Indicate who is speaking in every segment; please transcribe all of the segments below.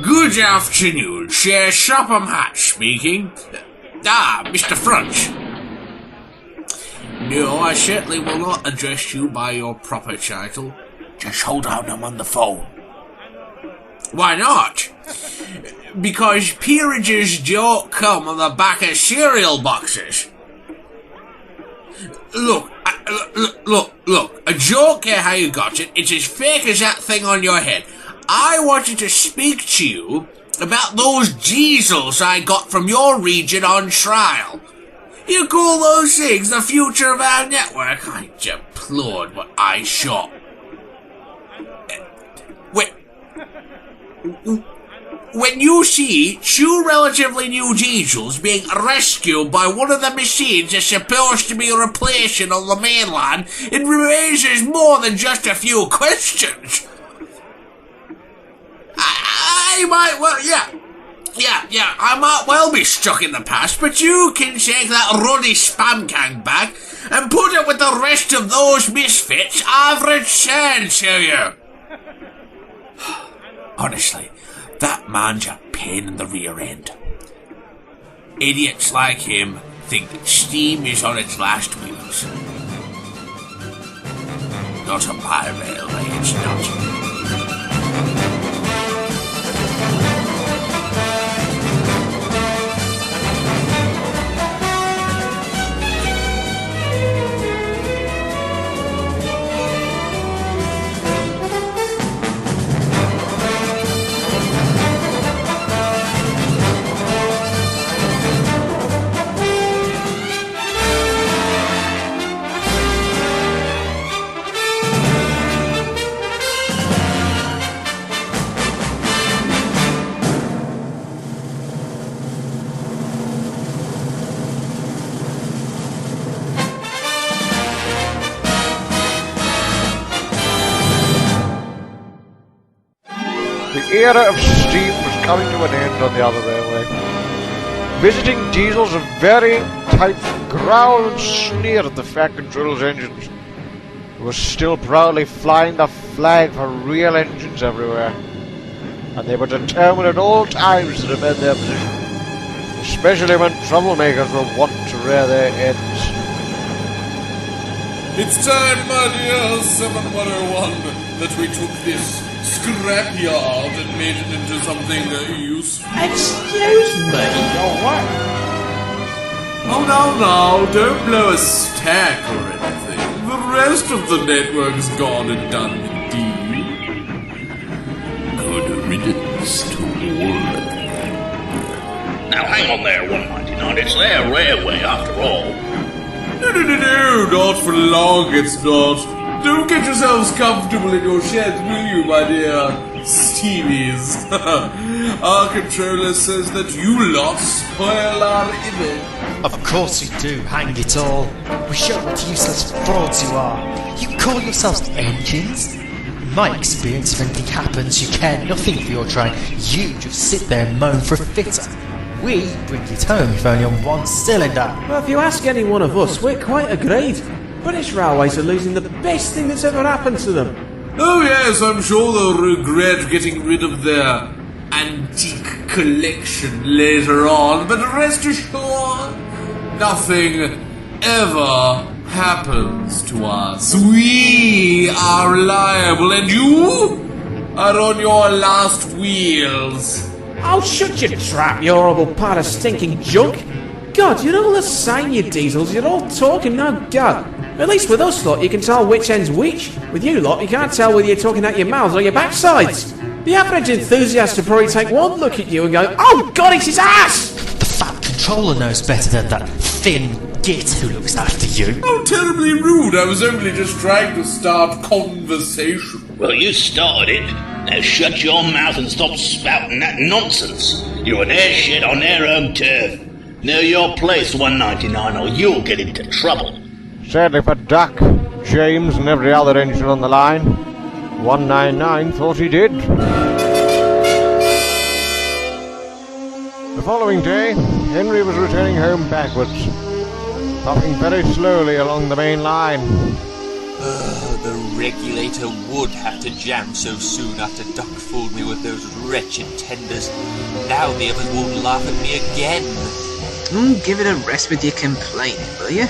Speaker 1: Good afternoon, Chair Shopham Hatch speaking. Mr. Frunch. No, I certainly will not address you by your proper title. Just hold on, I'm on the phone. Why not? Because peerages don't come on the back of cereal boxes. Look, I don't care how you got it. It's as fake as that thing on your head. I wanted to speak to you about those diesels I got from your region on trial. You call those things the future of our network? I deplored what I shot. When you see two relatively new diesels being rescued by one of the machines that's supposed to be replacing on the mainland, it raises more than just a few questions. I might well be stuck in the past, but you can take that ruddy spam can back and put it with the rest of those misfits I've returned to you. Honestly, that man's a pain in the rear end. Idiots like him think that steam is on its last wheels. Not on my railway, it's not.
Speaker 2: The era of steam was coming to an end on the other railway. Visiting diesels of varying types growled and sneered at the Fat Control's engines. It was still proudly flying the flag for real engines everywhere, and they were determined at all times to defend their position, especially when troublemakers were wont to rear their heads.
Speaker 3: It's time, my dear 7101, that we took this scrapyard and made it into something useful.
Speaker 4: Excuse me?
Speaker 3: What? Oh, no, don't blow a stack or anything. The rest of the network's gone and done the deed. Good riddance to all of them.
Speaker 5: Now hang on there, 199. It's their railway after all.
Speaker 3: No, not for long, it's not. Don't get yourselves comfortable in your sheds, will you, my dear Stevies? Our controller says that you lot spoil our image.
Speaker 4: Of course you do, hang it all. We show what useless frauds you are. You call yourselves engines? In my experience, if anything happens, you care nothing for your train. You just sit there and moan for a fitter. We bring it home if only on one cylinder.
Speaker 6: Well, if you ask any one of us, we're quite agreed. British Railways are losing the best thing that's ever happened to them.
Speaker 3: Oh yes, I'm sure they'll regret getting rid of their antique collection later on, but rest assured, nothing ever happens to us. We are reliable, and you are on your last wheels.
Speaker 6: Oh, shut your trap, you horrible pile of stinking junk. God, you're all the same, you diesels. You're all talking, no go. At least with us lot, you can tell which end's which. With you lot, you can't tell whether you're talking out your mouths or your backsides. The average enthusiast will probably take one look at you and go, oh God, it's his ass!
Speaker 4: The Fat Controller knows better than that thin git who looks after you.
Speaker 3: How terribly rude. I was only just trying to start conversation.
Speaker 5: Well, you started it. Now shut your mouth and stop spouting that nonsense. You're an airship on their home turf. Know your place, 199, or you'll get into trouble.
Speaker 2: Sadly for Duck, James and every other engine on the line, 199 thought he did. The following day, Henry was returning home backwards, puffing very slowly along the main line.
Speaker 7: The regulator would have to jam so soon after Doc fooled me with those wretched tenders. Now the others won't laugh at me again.
Speaker 8: Give it a rest with your complaining, will you?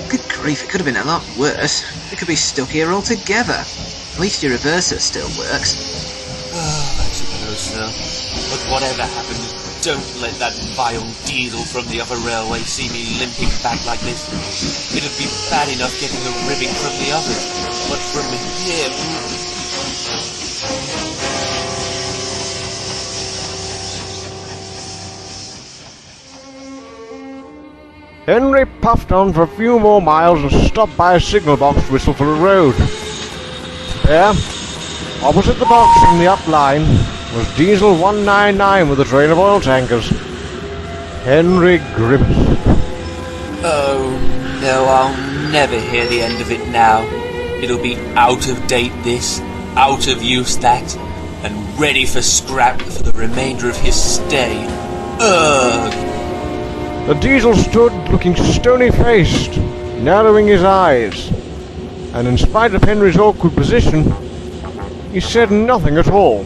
Speaker 8: Good grief, it could have been a lot worse. We could be stuck here altogether. At least your reverser still works.
Speaker 7: I suppose so. But whatever happens, don't let that vile diesel from the other railway see me limping back like this. It'd be bad enough getting the ribbing from the others, but from him...
Speaker 2: Henry puffed on for a few more miles and stopped by a signal box to whistle for a road. There, opposite the box from the up line, was Diesel 199 with a train of oil tankers. Henry grimaced.
Speaker 7: Oh, no, I'll never hear the end of it now. It'll be out of date this, out of use that, and ready for scrap for the remainder of his stay. Ugh!
Speaker 2: The Diesel stood looking stony-faced, narrowing his eyes, and in spite of Henry's awkward position, he said nothing at all.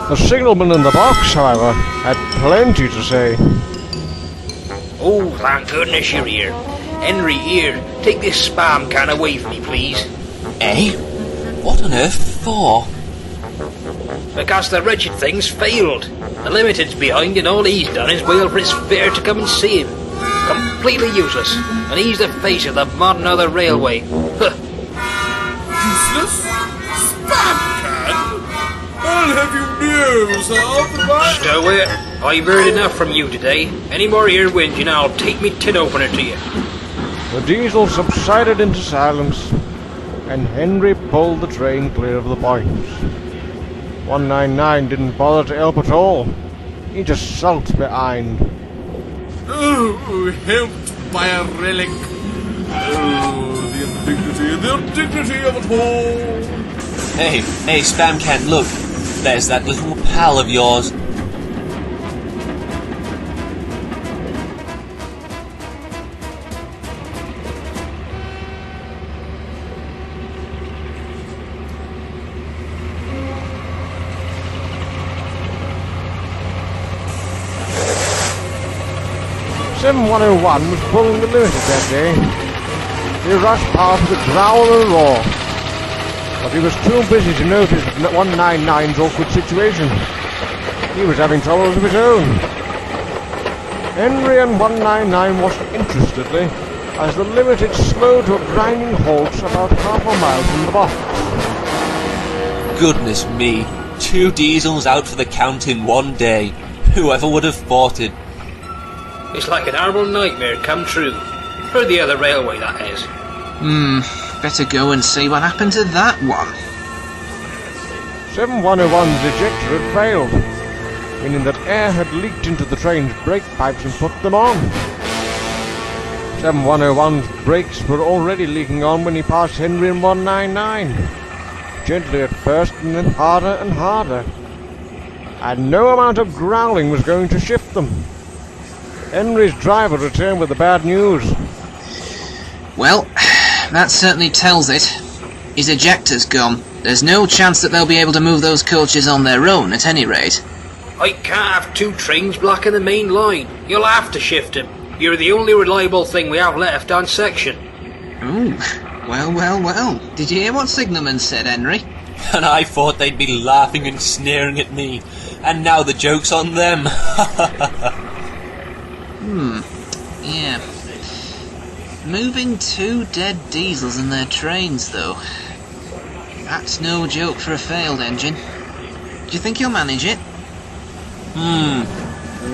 Speaker 2: The signalman in the box, however, had plenty to say.
Speaker 9: Oh, thank goodness you're here. Henry, here, take this spam can away from me, please.
Speaker 7: Eh? What on earth for?
Speaker 9: Because the wretched thing's failed. The Limited's behind and all he's done is wail for his fare to come and see him. Completely useless. And he's the face of the modern other railway.
Speaker 3: Useless? Spam can? I'll have you know, sir.
Speaker 9: Stow it. I've heard enough from you today. Any more ear whinging, I'll take me tin opener to you.
Speaker 2: The Diesel subsided into silence, and Henry pulled the train clear of the points. 199 didn't bother to help at all. He just sulked behind.
Speaker 3: Oh, helped by a relic. Oh, the indignity of it all.
Speaker 7: Hey, Spam Can, look. There's that little pal of yours.
Speaker 2: SiM-101 was pulling the Limited that day. He rushed past with a growl and a roar, but he was too busy to notice 199's awkward situation. He was having troubles of his own. Henry and 199 watched interestedly as the Limited slowed to a grinding halt about half a mile from the box.
Speaker 7: Goodness me, 2 diesels out for the count in one day. Whoever would have thought it?
Speaker 9: It's like an horrible nightmare come true. For the other railway, that is.
Speaker 8: Better go and see what happened to that one.
Speaker 2: SiM-101's ejector had failed, meaning that air had leaked into the train's brake pipes and put them on. SiM-101's brakes were already leaking on when he passed Henry and 199. Gently at first, and then harder and harder. And no amount of growling was going to shift them. Henry's driver returned with the bad news.
Speaker 8: Well, that certainly tells it. His ejector's gone. There's no chance that they'll be able to move those coaches on their own, at any rate.
Speaker 9: I can't have 2 trains blocking the main line. You'll have to shift him. You're the only reliable thing we have left on section.
Speaker 8: Ooh, well. Did you hear what Signalman said, Henry?
Speaker 7: And I thought they'd be laughing and sneering at me. And now the joke's on them.
Speaker 8: Yeah. Moving 2 dead diesels in their trains, though. That's no joke for a failed engine. Do you think he'll manage it?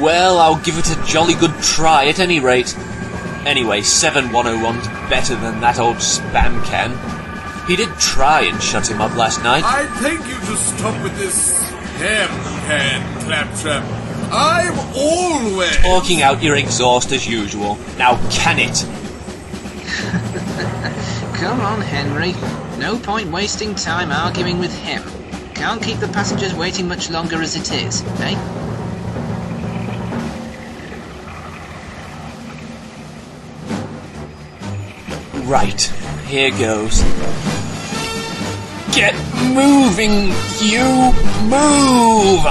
Speaker 7: Well, I'll give it a jolly good try at any rate. Anyway, 7101's better than that old Spam Can. He did try and shut him up last night.
Speaker 3: I think you just stop with this ham can claptrap. I'm always
Speaker 7: Talking out your exhaust as usual. Now can it?
Speaker 8: Come on, Henry. No point wasting time arguing with him. Can't keep the passengers waiting much longer as it is, eh?
Speaker 7: Right. here goes. Get moving, you move!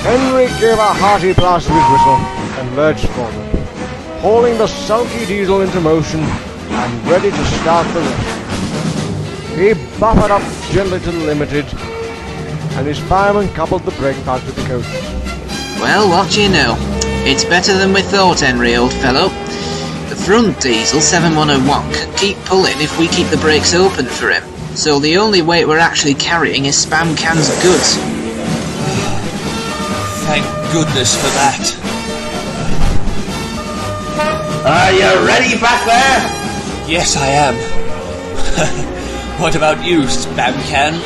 Speaker 2: Henry gave a hearty blast of his whistle and lurched forward, hauling the sulky diesel into motion and ready to start the rest. He buffered up gently to the limited, and his fireman coupled the brake pad with the coaches.
Speaker 8: Well, what do you know? It's better than we thought, Henry, old fellow. The front diesel 7101 can keep pulling if we keep the brakes open for him. So the only weight we're actually carrying is Spam Can's goods.
Speaker 7: Thank goodness for that.
Speaker 5: Are you ready back there?
Speaker 7: Yes, I am. What about you, Spam Can?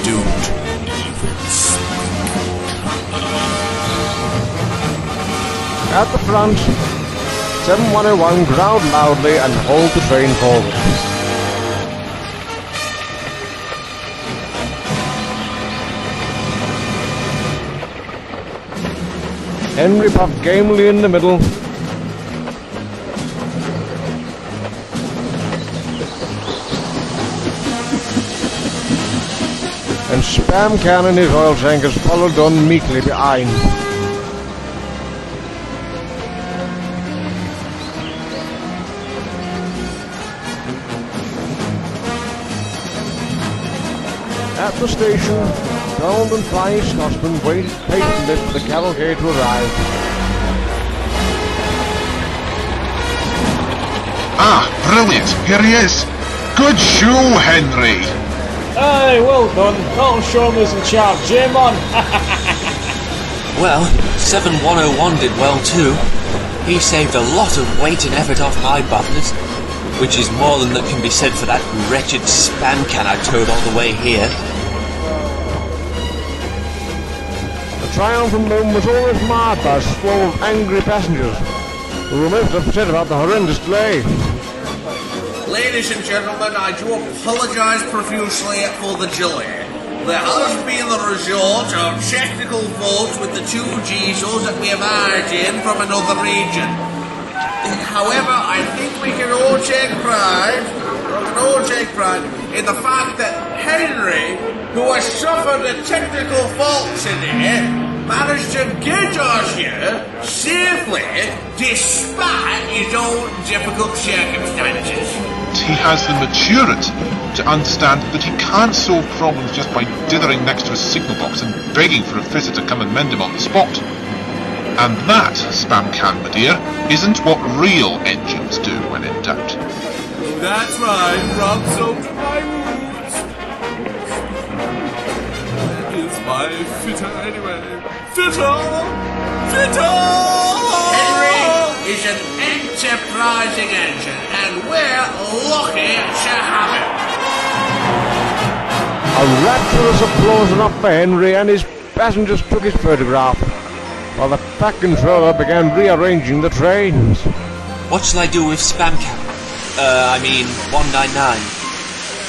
Speaker 1: Don't even speak.
Speaker 2: At the front, 7101 growled loudly and hauled the train forward. Henry puffed gamely in the middle, and Spam Can and his oil tankers followed on meekly behind. At the station, Donald and Flying Scotsman waited patiently for the cavalcade to arrive.
Speaker 10: Ah, brilliant! Here he is! Good show, Henry!
Speaker 6: Aye, well done. Colton Showman's in charge. Jim on.
Speaker 7: Well, 7101 did well too. He saved a lot of weight and effort off my buffers, which is more than that can be said for that wretched Spam Can I towed all the way here.
Speaker 2: The triumphant moment was always marred by a swarm of angry passengers who were most upset about the horrendous delay.
Speaker 1: Ladies and gentlemen, I do apologise profusely for the delay. There has been the result of technical faults with the two diesels that we have hired in from another region. However, I think we can all take pride in the fact that Henry, who has suffered a technical fault today, managed to get us here safely despite his own difficult circumstances.
Speaker 10: He has the maturity to understand that he can't solve problems just by dithering next to a signal box and begging for a fitter to come and mend him on the spot. And that, Spam Can, my dear, isn't what real engines do when in doubt.
Speaker 3: That's right, Rob soaked my roots. That is my fitter anyway. Fitter!
Speaker 1: Henry is an enterprising engine, and we're lucky to have him.
Speaker 2: A rapturous applause went up for Henry, and his passengers took his photograph, while the Pack Controller began rearranging the trains.
Speaker 7: What shall I do with Spam Can? 199.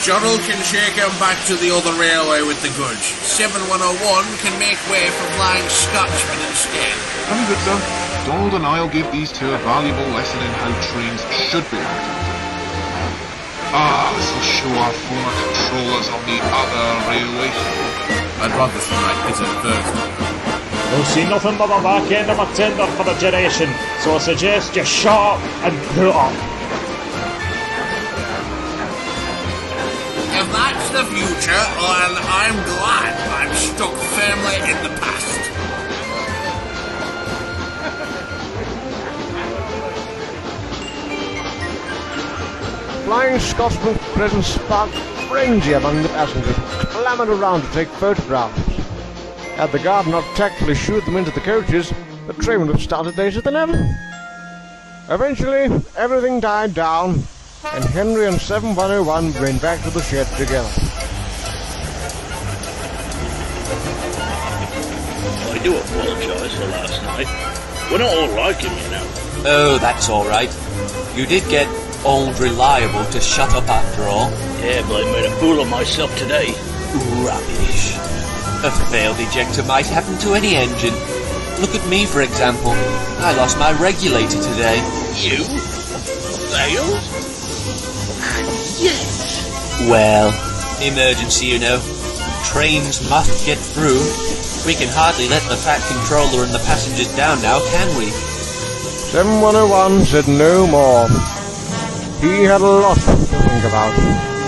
Speaker 1: Donald can take him back to the other railway with the goods. 7101 can make way for Flying Scotsman instead.
Speaker 10: Very good, sir. Donald and I'll give these two a valuable lesson in how trains should be acted. This'll show our former controllers on the other railway.
Speaker 3: I'd rather see my fitter first.
Speaker 6: We'll see nothing but the back end of a tender for the duration, so I suggest you shut up and put up.
Speaker 1: If that's the future, then I'm glad I'm stuck firmly in the past.
Speaker 2: Flying Scotsman's presence sparked frenzy among the passengers who clamoured around to take photographs. Had the guard not tactfully shooed them into the coaches, the train would have started later than ever. Eventually, everything died down, and Henry and 7101 went back to the shed together.
Speaker 5: I do apologise for last night. We're not all like him, you know.
Speaker 7: Oh, that's alright. You did get old reliable to shut up after all.
Speaker 5: Yeah, but I made a fool of myself today.
Speaker 7: Rubbish. A failed ejector might happen to any engine. Look at me, for example. I lost my regulator today.
Speaker 5: You? Failed?
Speaker 7: Yes. Well, emergency, you know. Trains must get through. We can hardly let the Fat Controller and the passengers down now, can we?
Speaker 2: 7101 said no more. He had a lot to think about.